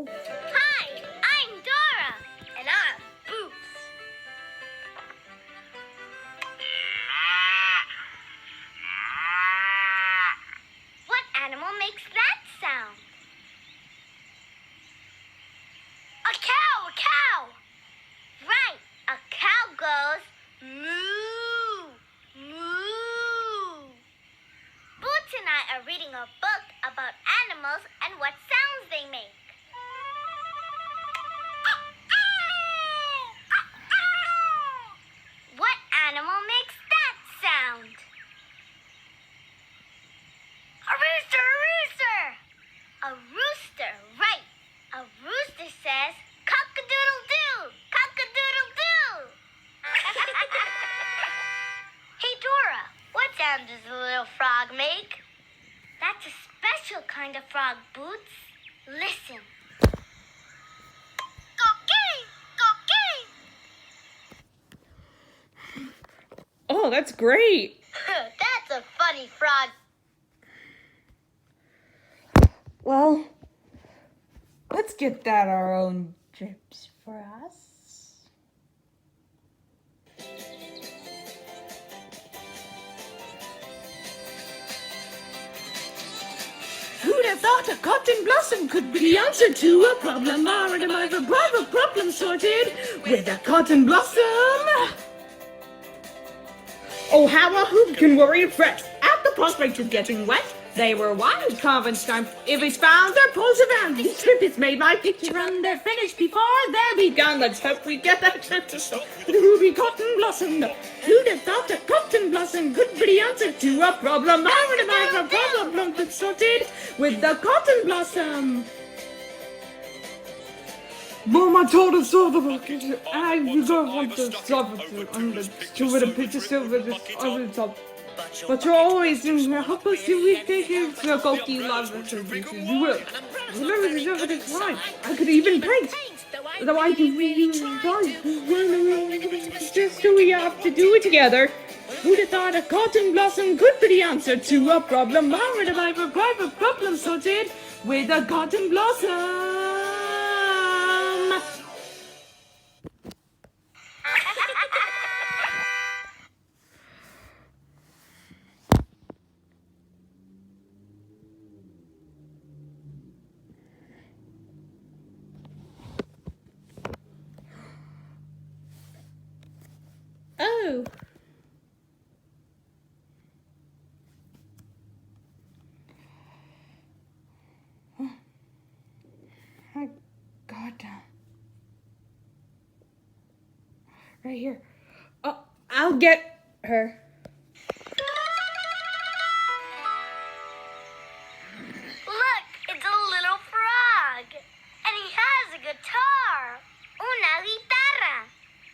Hi, I'm Dora, and I'm Boots. What animal makes that sound? A cow, a cow. Right, a cow goes moo, moo. Boots and I are reading a book about animals and what sounds they make. What animal makes that sound? A rooster, a rooster! A rooster, right. A rooster says, cock-a-doodle-doo, cock-a-doodle-doo. Hey, Dora, what sound does a little frog make? That's a special kind of frog, Boots. Listen. Coqui, coqui. Oh, that's great. That's a funny frog. Well, let's get that our own chips for us. Who'd have thought a cotton blossom could be the answer to a problem? Already my private problem sorted with a cotton blossom. Oh, how a hoop can worry and fret at the prospect of getting wet. They were wild, carving stamp. If it's found, their pulls around. These snippets made my picture and they're finished before they began. Let's hope we get that trip to show the ruby cotton blossom. Who'd have thought a cotton blossom could be the answer to a problem? I would have had a problem that's sorted with the cotton blossom. Mom, I told her so the bucket. I don't want the silver and the silver, the picture silver, the other top. But you're always in the help us till we take it to a Coqui love us. You will. Remember the silver is right. I could even paint. Though I can reuse it. Just do we have to do it together. Who'd have thought a cotton blossom could be the answer to a problem? I would have had a private problem sorted with a cotton blossom. Oh. I got right here. Oh, I'll get her. Look, it's a little frog. And he has a guitar. Una guitarra.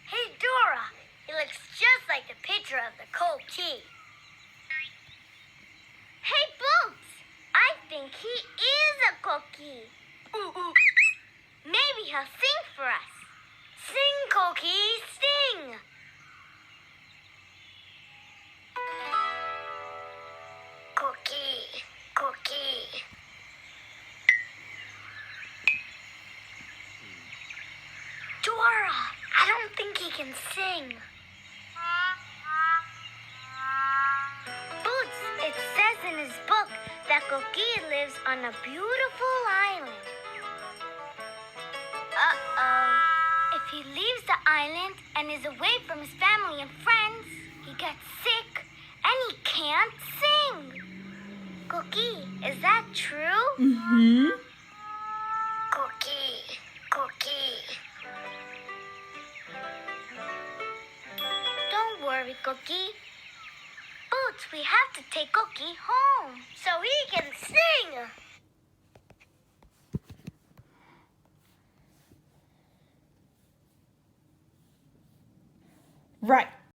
Hey, Dora, he looks just like the picture of the Coqui. Hey, Boots, I think he is a Coqui. Ooh, ooh. Maybe he'll sing for us. Sing, Coqui, sing. Coqui, Coqui. Dora, I don't think he can sing. Boots, it says in his book that Coqui lives on a beautiful island. Uh-oh. If he leaves the island and is away from his family and friends, he gets sick and he can't sing. Coqui, is that true? Mm-hmm. Coqui, Coqui. Don't worry, Coqui. Boots, we have to take Coqui home so he can sing. Right.